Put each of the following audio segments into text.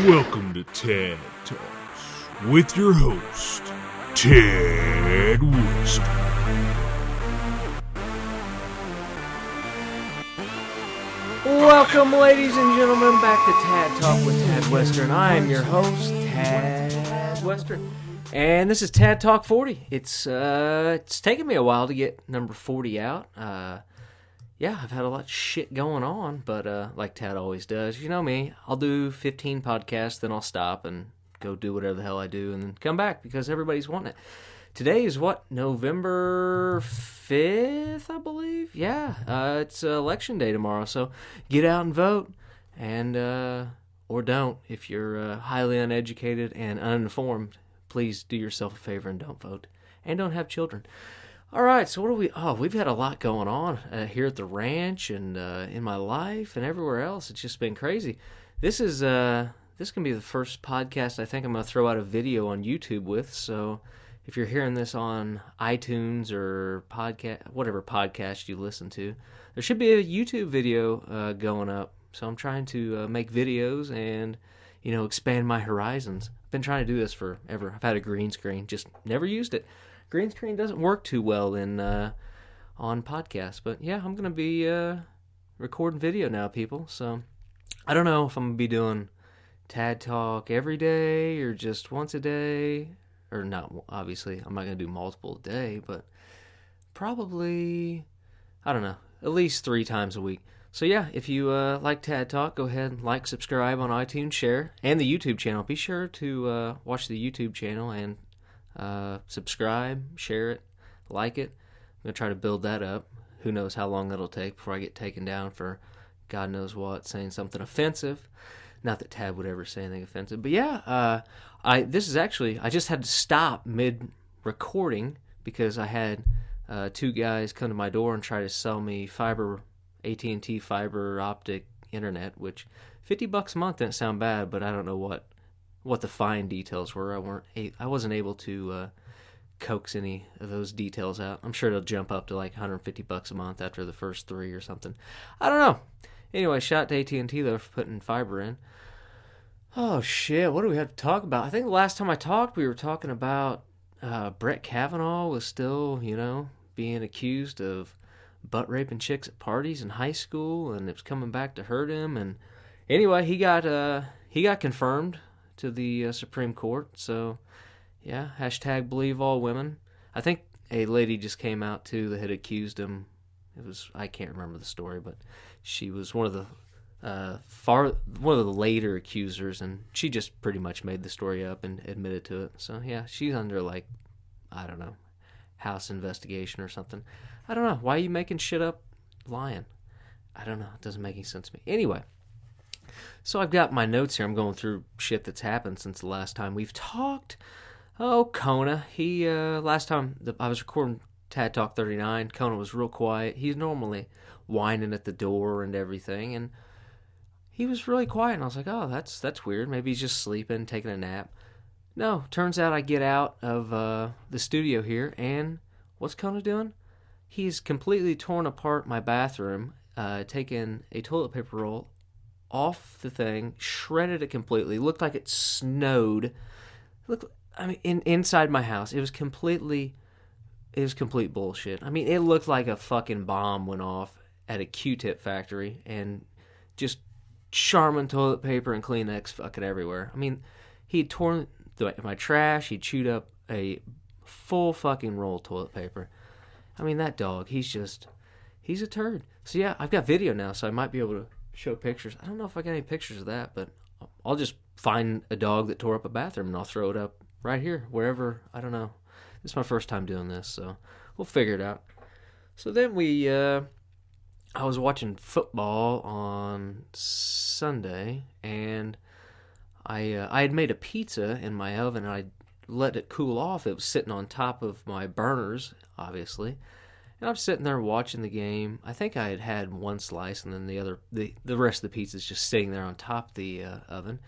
Welcome to Tad Talks with your host, Tad West. Welcome, ladies and gentlemen, back to Tad Talk with Tad Western. I am your host, Tad Western, and this is Tad Talk 40. It's taken me a while to get number 40 out. Yeah, I've had a lot of shit going on, but like Tad always does, you know me, I'll do 15 podcasts, then I'll stop and go do whatever the hell I do, and then come back because everybody's wanting it. Today is what, November 5th, I believe? Yeah, it's election day tomorrow, so get out and vote, and or don't. If you're highly uneducated and uninformed, please do yourself a favor and don't vote, and don't have children. All right, so what do we... Oh, we've had a lot going on here at the ranch and in my life and everywhere else. It's just been crazy. This can be the first podcast I think I'm going to throw out a video on YouTube with, so if you're hearing this on iTunes or whatever podcast you listen to, there should be a YouTube video going up. So I'm trying to make videos and, expand my horizons. I've been trying to do this forever. I've had a green screen, just never used it. Green screen doesn't work too well on podcasts, but yeah, I'm going to be recording video now, people. So I don't know if I'm going to be doing Tad Talk every day or just once a day. Or not, obviously, I'm not going to do multiple a day, but probably, I don't know, at least 3 times a week. So yeah, if you like Tad Talk, go ahead and like, subscribe on iTunes, share, and the YouTube channel. Be sure to watch the YouTube channel and subscribe, share it, like it. I'm going to try to build that up. Who knows how long that'll take before I get taken down for God knows what, saying something offensive. Not that Tad would ever say anything offensive, but yeah, I just had to stop mid-recording because I had 2 guys come to my door and try to sell me AT&T fiber optic internet, which $50 a month didn't sound bad, but I don't know what the fine details were. I wasn't able to coax any of those details out. I'm sure it'll jump up to like $150 a month after the first 3 or something. I don't know. Anyway, shout out to AT&T though for putting fiber in. Oh shit, what do we have to talk about? I think the last time I talked, we were talking about Brett Kavanaugh was still, being accused of butt raping chicks at parties in high school, and it was coming back to hurt him. And anyway, he got confirmed to the Supreme Court. So yeah, hashtag believe all women. I think a lady just came out too that had accused him. I can't remember the story, but she was one of the later accusers, and she just pretty much made the story up and admitted to it. So yeah, she's under I don't know, house investigation or something. I don't know. Why are you making shit up lying? I don't know. It doesn't make any sense to me. Anyway, so I've got my notes here. I'm going through shit that's happened since the last time we've talked. Oh, Kona. He, last time I was recording Tad Talk 39, Kona was real quiet. He's normally whining at the door and everything, and he was really quiet, and I was like, oh, that's weird. Maybe he's just sleeping, taking a nap. No, turns out I get out of the studio here, and what's Kona doing? He's completely torn apart my bathroom, taken a toilet paper roll off the thing, shredded it completely. Looked like it snowed. Inside my house, it was complete bullshit. I mean, it looked like a fucking bomb went off at a Q-tip factory, and just Charmin toilet paper and Kleenex fucking everywhere. I mean, he'd torn my trash, he chewed up a full fucking roll of toilet paper. I mean, that dog, he's a turd. So yeah, I've got video now, so I might be able to show pictures. I don't know if I got any pictures of that, but I'll just find a dog that tore up a bathroom and I'll throw it up right here, wherever. I don't know. This is my first time doing this, so we'll figure it out. So then I was watching football on Sunday, and I had made a pizza in my oven, and I let it cool off. It was sitting on top of my burners, obviously, and I'm sitting there watching the game. I think I had one slice, and then the rest of the pizza is just sitting there on top of the oven.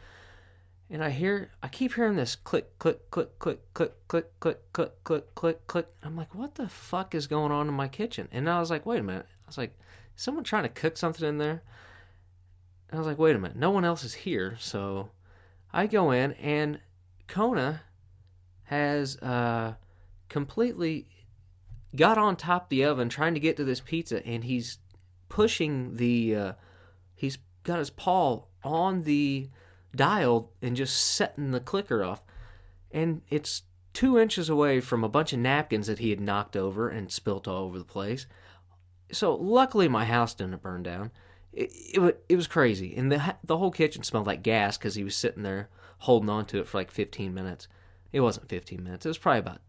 And I keep hearing this click, click, click, click, click, click, click, click, click, click, click. I'm like, what the fuck is going on in my kitchen? And I was like, wait a minute. I was like, is someone trying to cook something in there? And I was like, wait a minute. No one else is here, so I go in, and Kona has completely got on top of the oven trying to get to this pizza, and he's pushing he's got his paw on the dial and just setting the clicker off. And it's 2 inches away from a bunch of napkins that he had knocked over and spilt all over the place. So luckily my house didn't burn down. It was crazy. And the whole kitchen smelled like gas because he was sitting there holding on to it for like 15 minutes. It wasn't 15 minutes. It was probably about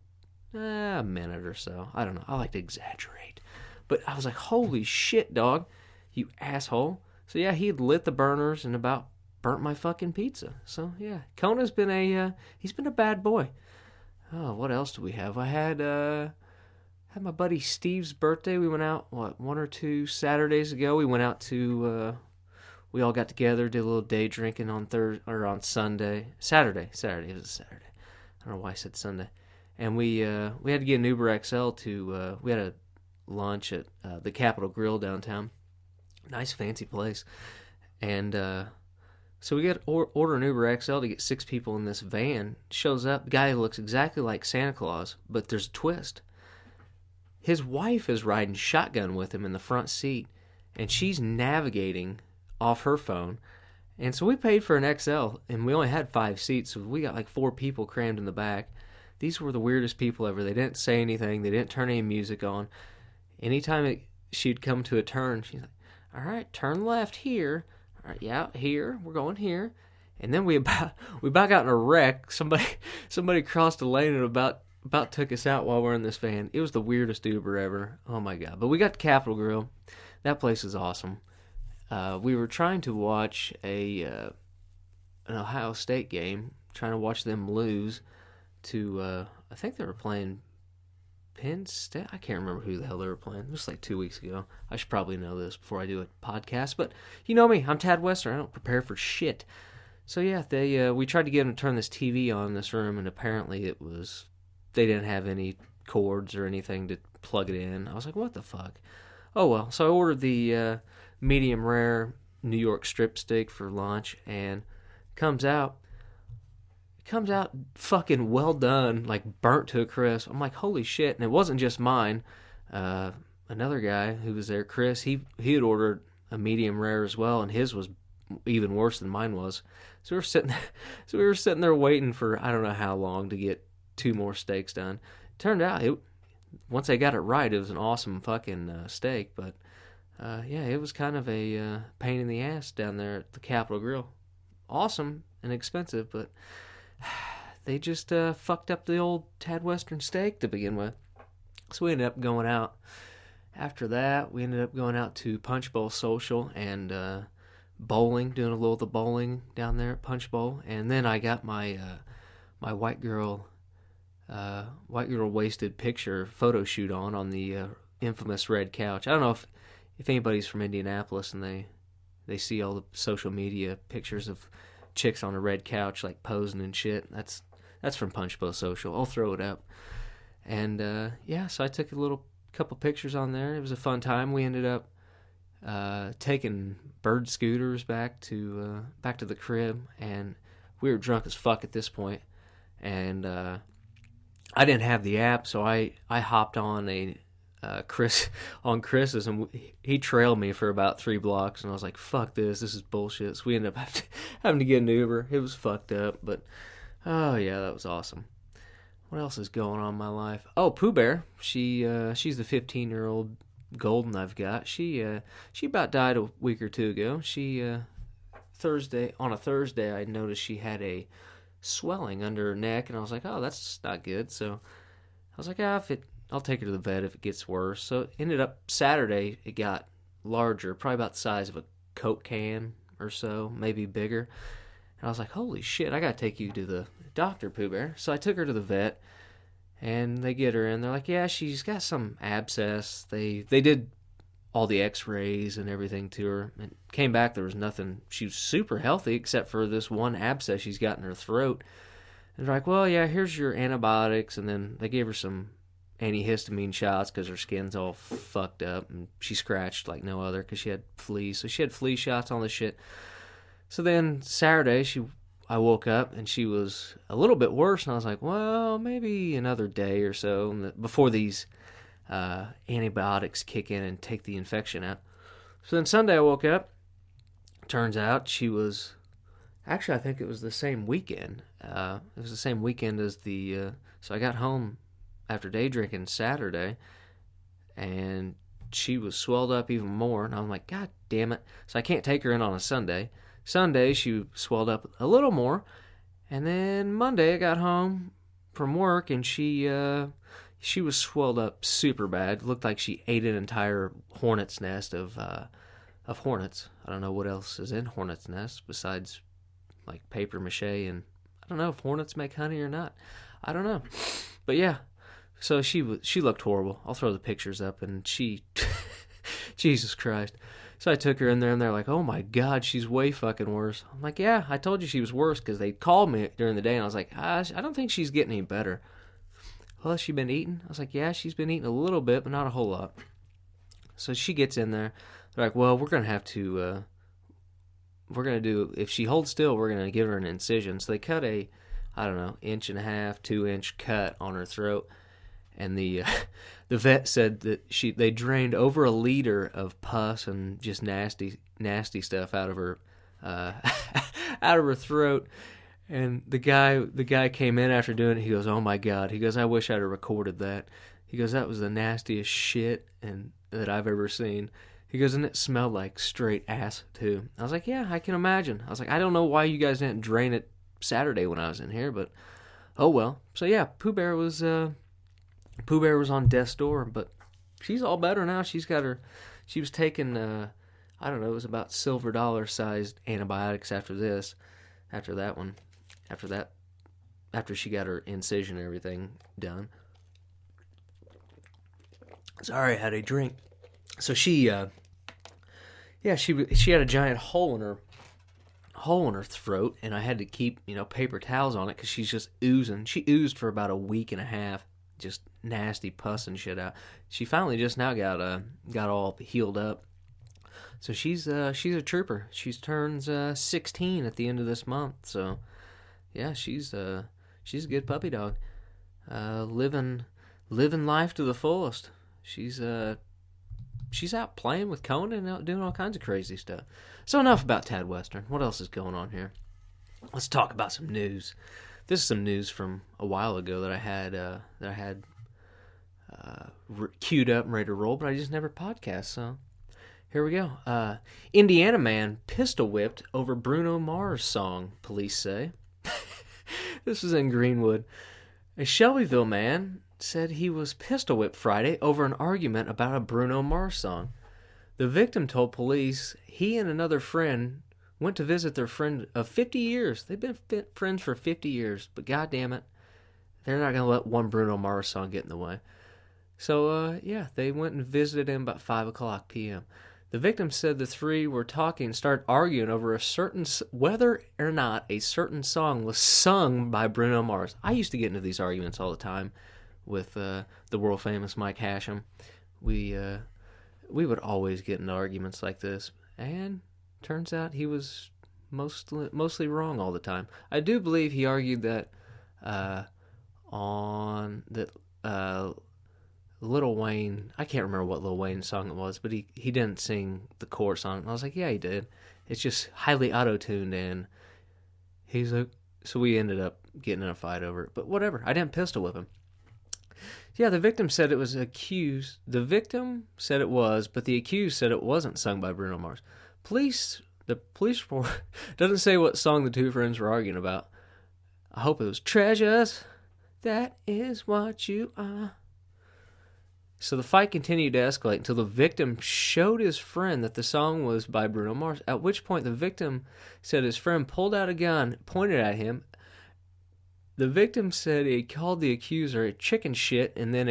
a minute or so. I don't know. I like to exaggerate. But I was like, holy shit, dog, you asshole. So yeah, he had lit the burners and about burnt my fucking pizza. So yeah, Kona's been he's been a bad boy. Oh, what else do we have? I had my buddy Steve's birthday. We went out, 1 or 2 Saturdays ago. We went out to, we all got together, did a little day drinking on Sunday. Saturday. It was a Saturday. I don't know why I said Sunday. And we had to get an Uber XL to, we had a lunch at the Capitol Grill downtown. Nice fancy place. And so we get order an Uber XL to get 6 people in this van. Shows up, the guy looks exactly like Santa Claus, but there's a twist. His wife is riding shotgun with him in the front seat, and she's navigating off her phone. And so we paid for an XL, and we only had 5 seats, so we got like 4 people crammed in the back. These were the weirdest people ever. They didn't say anything. They didn't turn any music on. Anytime she'd come to a turn, she's like, all right, turn left here. All right, yeah, here. We're going here. And then we about got in a wreck. Somebody crossed the lane and about took us out while we're in this van. It was the weirdest Uber ever. Oh my God. But we got to Capitol Grill. That place is awesome. We were trying to watch an Ohio State game, trying to watch them lose to, I think they were playing Penn State. I can't remember who the hell they were playing. It was like 2 weeks ago. I should probably know this before I do a podcast, but you know me. I'm Tad Wester. I don't prepare for shit. So yeah, we tried to get them to turn this TV on in this room, and apparently they didn't have any cords or anything to plug it in. I was like, what the fuck? Oh well. So I ordered the medium rare New York strip steak for lunch, and comes out fucking well done, like burnt to a crisp. I'm like, holy shit. And it wasn't just mine. Another guy who was there, Chris, he had ordered a medium rare as well, and his was even worse than mine was. So we were sitting there waiting for I don't know how long to get 2 more steaks done. Turned out once they got it right, it was an awesome fucking steak. But yeah, it was kind of a pain in the ass down there at the Capitol Grill. Awesome and expensive, but they just fucked up the old Tad Western steak to begin with. So we ended up going out. After that, we ended up going out to Punch Bowl Social and bowling, doing a little of the bowling down there at Punch Bowl. And then I got my my white girl wasted picture photo shoot on the infamous red couch. I don't know if anybody's from Indianapolis and they see all the social media pictures of chicks on a red couch like posing and shit. That's from Punch Bowl Social. I'll throw it up. And yeah, so I took a couple pictures on there. It was a fun time. We ended up taking bird scooters back to the crib, and we were drunk as fuck at this point. And I didn't have the app, so I hopped on Chris's, and he trailed me for about 3 blocks, and I was like, fuck this is bullshit. So we ended up having to get an Uber. It was fucked up, but oh yeah, that was awesome. What else is going on in my life? Oh, Pooh Bear. She's the 15-year-old golden I've got. She about died a week or 2 ago. On a Thursday, I noticed she had a swelling under her neck, and I was like, oh, that's not good. So I was like, I'll take her to the vet if it gets worse. So it ended up Saturday, it got larger, probably about the size of a Coke can or so, maybe bigger. And I was like, holy shit, I gotta take you to the doctor, Pooh Bear. So I took her to the vet, and they get her in. They're like, yeah, she's got some abscess. They did all the x-rays and everything to her, and came back, there was nothing. She was super healthy except for this one abscess she's got in her throat. And they're like, well, yeah, here's your antibiotics. And then they gave her some antihistamine shots because her skin's all fucked up, and she scratched like no other because she had fleas. So she had flea shots on this shit. So then Saturday, she I woke up and she was a little bit worse, and I was like, well, maybe another day or so before these antibiotics kick in and take the infection out. So then Sunday I woke up. Turns out she was... Actually, I think it was the same weekend. It was the same weekend as the... So I got home after day drinking Saturday, and she was swelled up even more, and I'm like, God damn it. So I can't take her in on a Sunday. Sunday, she swelled up a little more, and then Monday I got home from work, and she was swelled up super bad. Looked like she ate an entire hornet's nest of hornets. I don't know what else is in hornet's nest besides like paper mache, and I don't know if hornets make honey or not. I don't know. But yeah, so she looked horrible. I'll throw the pictures up, and she, Jesus Christ. So I took her in there, and they're like, oh my God, she's way fucking worse. I'm like, yeah, I told you she was worse, because they called me during the day, and I was like, I don't think she's getting any better. Well, has she been eating? I was like, yeah, she's been eating a little bit, but not a whole lot. So she gets in there. They're like, well, we're going to have to, if she holds still, we're going to give her an incision. So they cut a, I don't know, 1.5 to 2-inch cut on her throat. And the vet said that they drained over 1 liter of pus and just nasty stuff out of her throat. And the guy came in after doing it. He goes, "Oh my God!" He goes, "I wish I'd have recorded that." He goes, "That was the nastiest shit that I've ever seen." He goes, "And it smelled like straight ass too." I was like, "Yeah, I can imagine." I was like, "I don't know why you guys didn't drain it Saturday when I was in here, but oh well." So yeah, Pooh Bear was on death's door, but she's all better now. She was taking I don't know, it was about silver dollar sized antibiotics after she got her incision and everything done. Sorry, I had a drink. So she had a giant hole in her throat, and I had to keep, paper towels on it because she's just oozing. She oozed for about 1.5 weeks, just nasty pus and shit out. She finally just now got all healed up. So she's a trooper. She turns 16 at the end of this month. So yeah, she's a good puppy dog. Living life to the fullest. She's out playing with Conan and out doing all kinds of crazy stuff. So enough about Tad Western. What else is going on here? Let's talk about some news. This is some news from a while ago that I had queued up and ready to roll, but I just never podcast. So here we go. Indiana man pistol whipped over Bruno Mars song, police say. This is in Greenwood. A Shelbyville man said he was pistol whipped Friday over an argument about a Bruno Mars song. The victim told police he and another friend went to visit their friend of 50 years. They've been friends for 50 years, but goddamn it, they're not going to let one Bruno Mars song get in the way. So, they went and visited him about 5 o'clock p.m. The victim said the three were talking and started arguing over whether or not a certain song was sung by Bruno Mars. I used to get into these arguments all the time with the world famous Mike Hashem. We would always get into arguments like this, and turns out he was mostly wrong all the time. I do believe he argued that Lil Wayne, I can't remember what Lil Wayne song it was, but he didn't sing the chorus on it. And I was like, yeah, he did. It's just highly auto-tuned, and he's like, so we ended up getting in a fight over it. But whatever, I didn't pistol whip him. Yeah, the victim said it was accused. The victim said it was, but the accused said it wasn't sung by Bruno Mars. The police report doesn't say what song the two friends were arguing about. I hope it was Treasures. That is what you are. So the fight continued to escalate until the victim showed his friend that the song was by Bruno Mars, at which point the victim said his friend pulled out a gun, pointed at him. The victim said he called the accuser a chicken shit, and then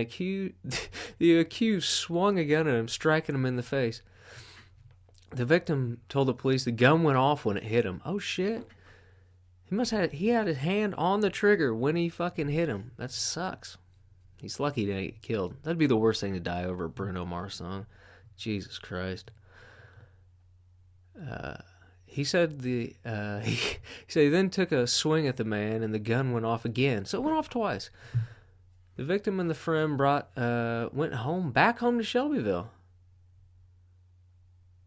the accused swung a gun at him, striking him in the face. The victim told the police the gun went off when it hit him. Oh shit. He had his hand on the trigger when he fucking hit him. That sucks. He's lucky he didn't get killed. That'd be the worst thing to die over a Bruno Mars song. Jesus Christ. He said he said he then took a swing at the man, and the gun went off again. So it went off twice. The victim and the friend went back home to Shelbyville.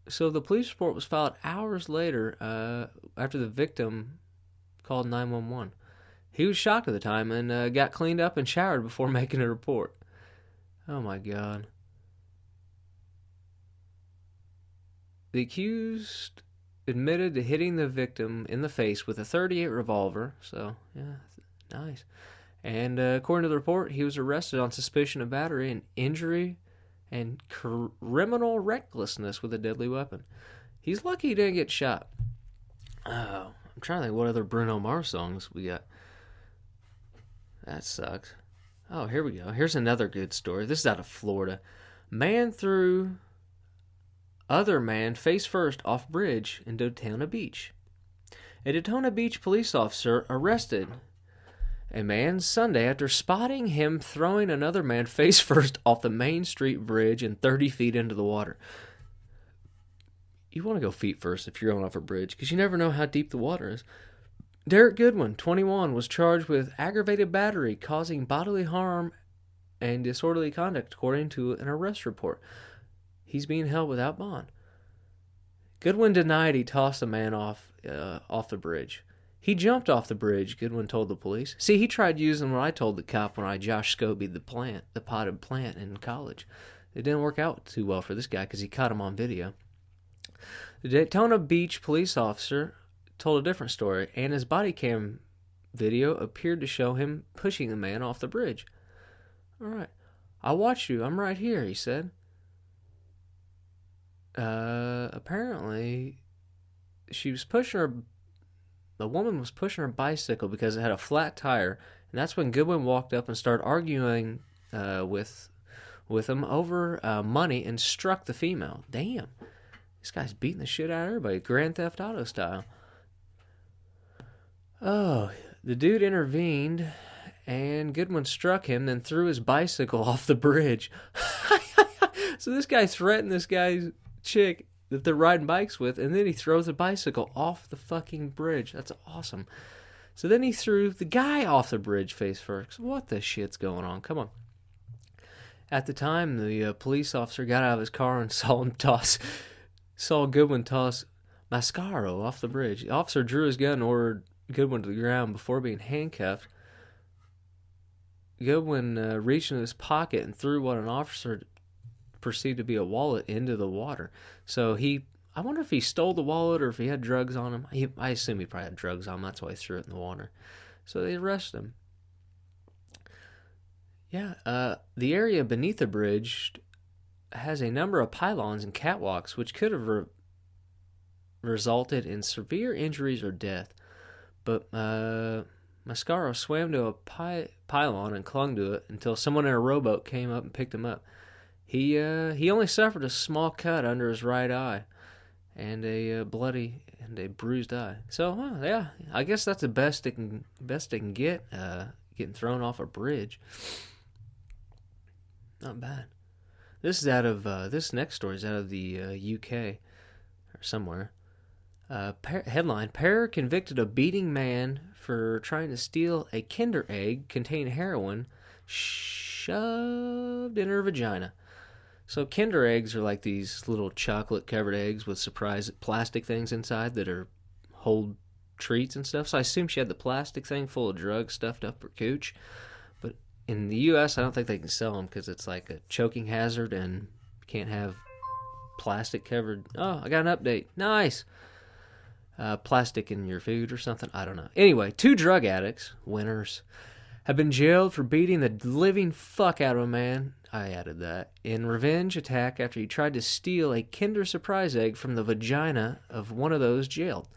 So the police report was filed hours later after the victim called 911. He was shocked at the time and got cleaned up and showered before making a report. Oh my God. The accused admitted to hitting the victim in the face with a .38 revolver. So, yeah, nice. And according to the report, he was arrested on suspicion of battery and injury and criminal recklessness with a deadly weapon. He's lucky he didn't get shot. Oh, I'm trying to think what other Bruno Mars songs we got. That sucks. Oh, here we go. Here's another good story. This is out of Florida. Man threw other man face first off bridge in Daytona Beach. A Daytona Beach police officer arrested a man Sunday after spotting him throwing another man face first off the Main Street Bridge and 30 feet into the water. You want to go feet first if you're going off a bridge, because you never know how deep the water is. Derek Goodwin, 21, was charged with aggravated battery causing bodily harm and disorderly conduct, according to an arrest report. He's being held without bond. Goodwin denied he tossed the man off the bridge. He jumped off the bridge, Goodwin told the police. See, he tried using what I told the cop when I Josh Scobie'd the potted plant in college. It didn't work out too well for this guy because he caught him on video. The Daytona Beach police officer told a different story, and his body cam video appeared to show him pushing the man off the bridge. All right. I watched you. I'm right here, he said. Apparently, the woman was pushing her bicycle because it had a flat tire, and that's when Goodwin walked up and started arguing with him over money and struck the female. Damn. This guy's beating the shit out of everybody, Grand Theft Auto style. Oh, the dude intervened, and Goodwin struck him, then threw his bicycle off the bridge. So this guy threatened this guy's chick that they're riding bikes with, and then he throws the bicycle off the fucking bridge. That's awesome. So then he threw the guy off the bridge face first. What the shit's going on? Come on. At the time, the police officer got out of his car and saw Goodwin toss Mascaro off the bridge. The officer drew his gun and ordered Goodwin to the ground before being handcuffed. Goodwin reached into his pocket and threw what an officer perceived to be a wallet into the water. So I wonder if he stole the wallet or if he had drugs on him. I assume he probably had drugs on him. That's why he threw it in the water. So they arrested him. Yeah, the area beneath the bridge has a number of pylons and catwalks, which could have resulted in severe injuries or death. But Mascaro swam to a pylon and clung to it until someone in a rowboat came up and picked him up. He only suffered a small cut under his right eye and a bloody and a bruised eye. So, yeah, I guess that's the best it can get, getting thrown off a bridge. Not bad. This next story is out of the UK or somewhere. Headline: Pair convicted of beating man for trying to steal a Kinder Egg containing heroin shoved in her vagina. So Kinder Eggs are like these little chocolate-covered eggs with surprise plastic things inside that hold treats and stuff. So I assume she had the plastic thing full of drugs stuffed up her cooch. But in the U.S., I don't think they can sell them because it's like a choking hazard and you can't have plastic-covered... Oh, I got an update. Nice! Plastic in your food or something. I don't know. Anyway, 2 drug addicts, winners, have been jailed for beating the living fuck out of a man, I added that, in revenge attack after he tried to steal a Kinder Surprise egg from the vagina of one of those jailed.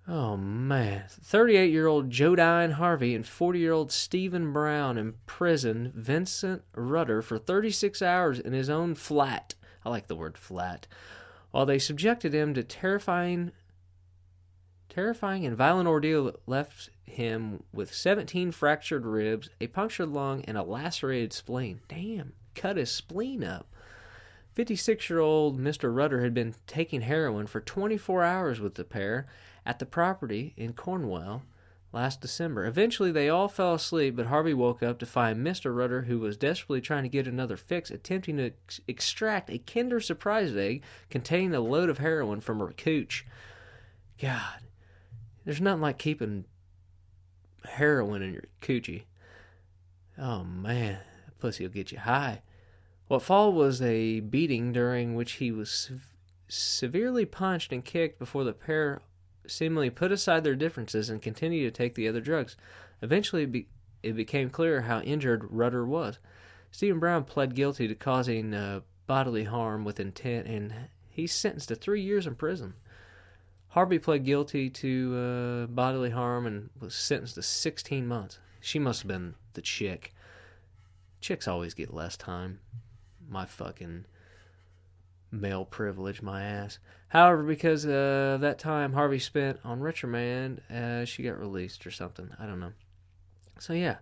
Oh, man. 38-year-old Jodine Harvey and 40-year-old Stephen Brown imprisoned Vincent Rutter for 36 hours in his own flat. I like the word flat. While they subjected him to terrifying and violent ordeal that left him with 17 fractured ribs, a punctured lung, and a lacerated spleen. Damn, cut his spleen up. 56-year-old Mr. Rudder had been taking heroin for 24 hours with the pair at the property in Cornwall last December. Eventually, they all fell asleep, but Harvey woke up to find Mr. Rudder, who was desperately trying to get another fix, attempting to extract a Kinder Surprise egg containing a load of heroin from her cooch. God, there's nothing like keeping heroin in your coochie. Oh, man, that pussy will get you high. What followed was a beating during which he was severely punched and kicked before the pair seemingly put aside their differences and continued to take the other drugs. Eventually, it became clear how injured Rudder was. Stephen Brown pled guilty to causing bodily harm with intent, and he's sentenced to 3 years in prison. Harvey pled guilty to bodily harm and was sentenced to 16 months. She must have been the chick. Chicks always get less time. My fucking male privilege, my ass. However, because that time Harvey spent on reprimand, she got released or something. I don't know. So yeah,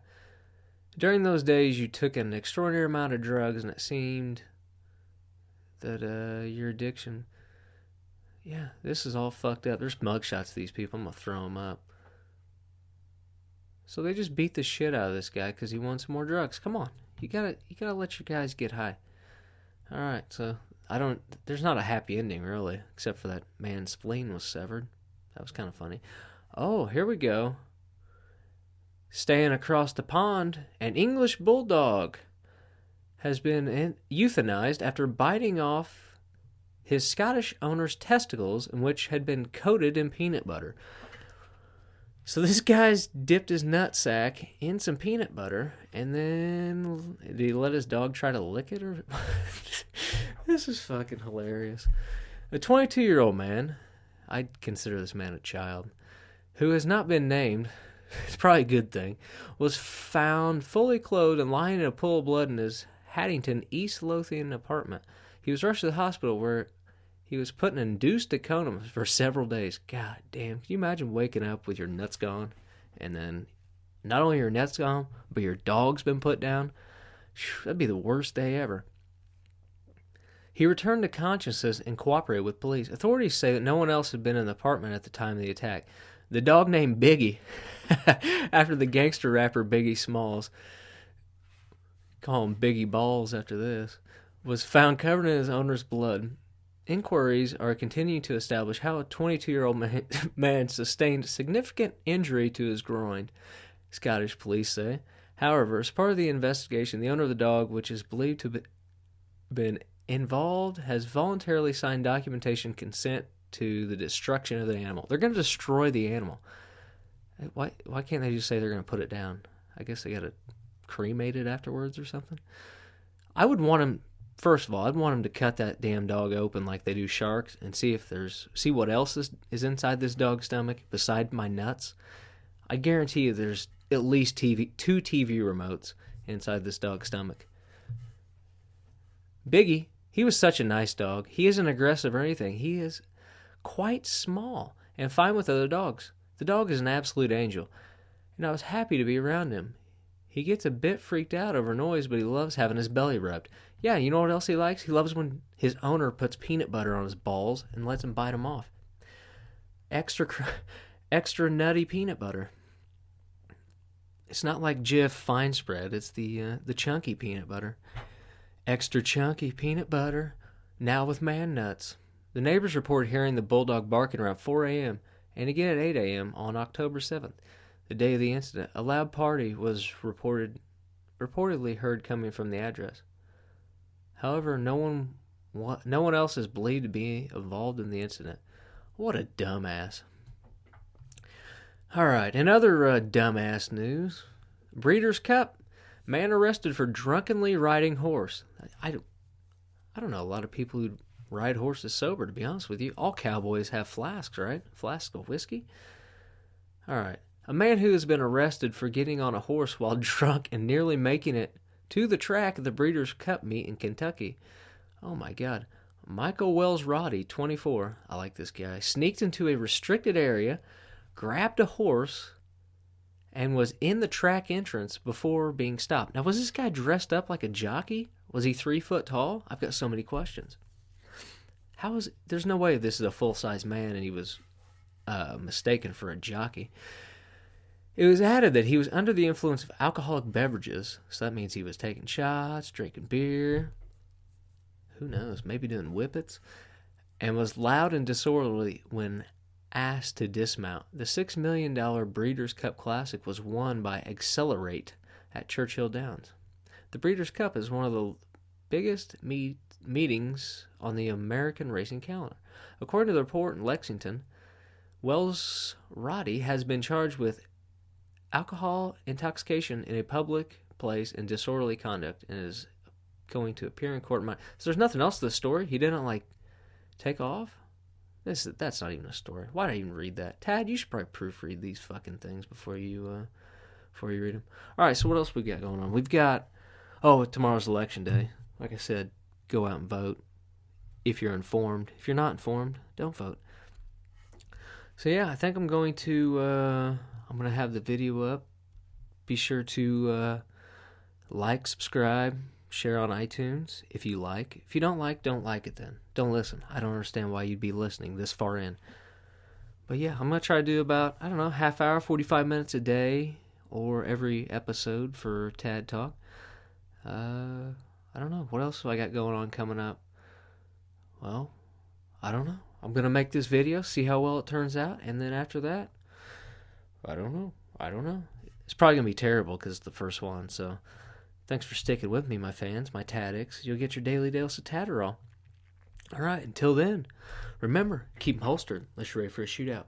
during those days you took an extraordinary amount of drugs, and it seemed that your addiction... Yeah, this is all fucked up. There's mugshots of these people. I'm gonna throw them up. So they just beat the shit out of this guy because he wanted some more drugs. Come on, you gotta let your guys get high. All right, so there's not a happy ending, really, except for that man's spleen was severed. That was kind of funny. Oh, here we go. Staying across the pond, an English bulldog has been euthanized after biting off his Scottish owner's testicles, which had been coated in peanut butter. So this guy's dipped his nutsack in some peanut butter, and then did he let his dog try to lick it? Or This is fucking hilarious. A 22-year-old man, I'd consider this man a child, who has not been named, it's probably a good thing, was found fully clothed and lying in a pool of blood in his Haddington, East Lothian apartment. He was rushed to the hospital where he was put in induced deconum for several days. God damn. Can you imagine waking up with your nuts gone? And then not only your nuts gone, but your dog's been put down? That'd be the worst day ever. He returned to consciousness and cooperated with police. Authorities say that no one else had been in the apartment at the time of the attack. The dog named Biggie, after the gangster rapper Biggie Smalls, call him Biggie Balls after this, was found covered in his owner's blood. Inquiries are continuing to establish how a 22-year-old man sustained significant injury to his groin, Scottish police say. However, as part of the investigation, the owner of the dog, which is believed to have been involved, has voluntarily signed documentation consent to the destruction of the animal. They're going to destroy the animal. Why can't they just say they're going to put it down? I guess they got to cremate it afterwards or something. I would want him... First of all, I'd want him to cut that damn dog open like they do sharks and see what else is inside this dog's stomach besides my nuts. I guarantee you there's at least two TV remotes inside this dog's stomach. Biggie, he was such a nice dog. He isn't aggressive or anything. He is quite small and fine with other dogs. The dog is an absolute angel, and I was happy to be around him. He gets a bit freaked out over noise, but he loves having his belly rubbed. Yeah, you know what else he likes? He loves when his owner puts peanut butter on his balls and lets him bite them off. Extra nutty peanut butter. It's not like Jif fine spread. It's the chunky peanut butter. Extra chunky peanut butter, now with man nuts. The neighbors report hearing the bulldog barking around 4 a.m. and again at 8 a.m. on October 7th, the day of the incident. A loud party was reportedly heard coming from the address. However, no one else is believed to be involved in the incident. What a dumbass. All right, in other dumbass news, Breeders' Cup, man arrested for drunkenly riding horse. I don't know a lot of people who ride horses sober, to be honest with you. All cowboys have flasks, right? Flasks of whiskey. All right, a man who has been arrested for getting on a horse while drunk and nearly making it to the track at the Breeders' Cup meet in Kentucky. Oh my God. Michael Wells Roddy, 24, I like this guy, sneaked into a restricted area, grabbed a horse, and was in the track entrance before being stopped. Now, was this guy dressed up like a jockey? Was he 3 foot tall? I've got so many questions. There's no way this is a full-size man and he was mistaken for a jockey. It was added that he was under the influence of alcoholic beverages, so that means he was taking shots, drinking beer, who knows, maybe doing whippets, and was loud and disorderly when asked to dismount. The $6 million Breeders' Cup Classic was won by Accelerate at Churchill Downs. The Breeders' Cup is one of the biggest meetings on the American racing calendar. According to the report in Lexington, Wells Roddy has been charged with alcohol intoxication in a public place and disorderly conduct and is going to appear in court. So there's nothing else to the story? He didn't, take off? That's not even a story. Why did I even read that? Tad, you should probably proofread these fucking things before you read them. All right, so what else we got going on? We've got, tomorrow's election day. Like I said, go out and vote if you're informed. If you're not informed, don't vote. So yeah, I think I'm going to have the video up. Be sure to like, subscribe, share on iTunes if you like. If you don't like it then. Don't listen. I don't understand why you'd be listening this far in. But yeah, I'm going to try to do about, half hour, 45 minutes a day, or every episode for Tad Talk. I don't know. What else do I got going on coming up? Well, I don't know. I'm going to make this video, see how well it turns out, and then after that, I don't know. It's probably going to be terrible because it's the first one, so thanks for sticking with me, my fans, my Taddicks. You'll get your daily dose of Tatterall. All right, until then, remember, keep them holstered unless you're ready for a shootout.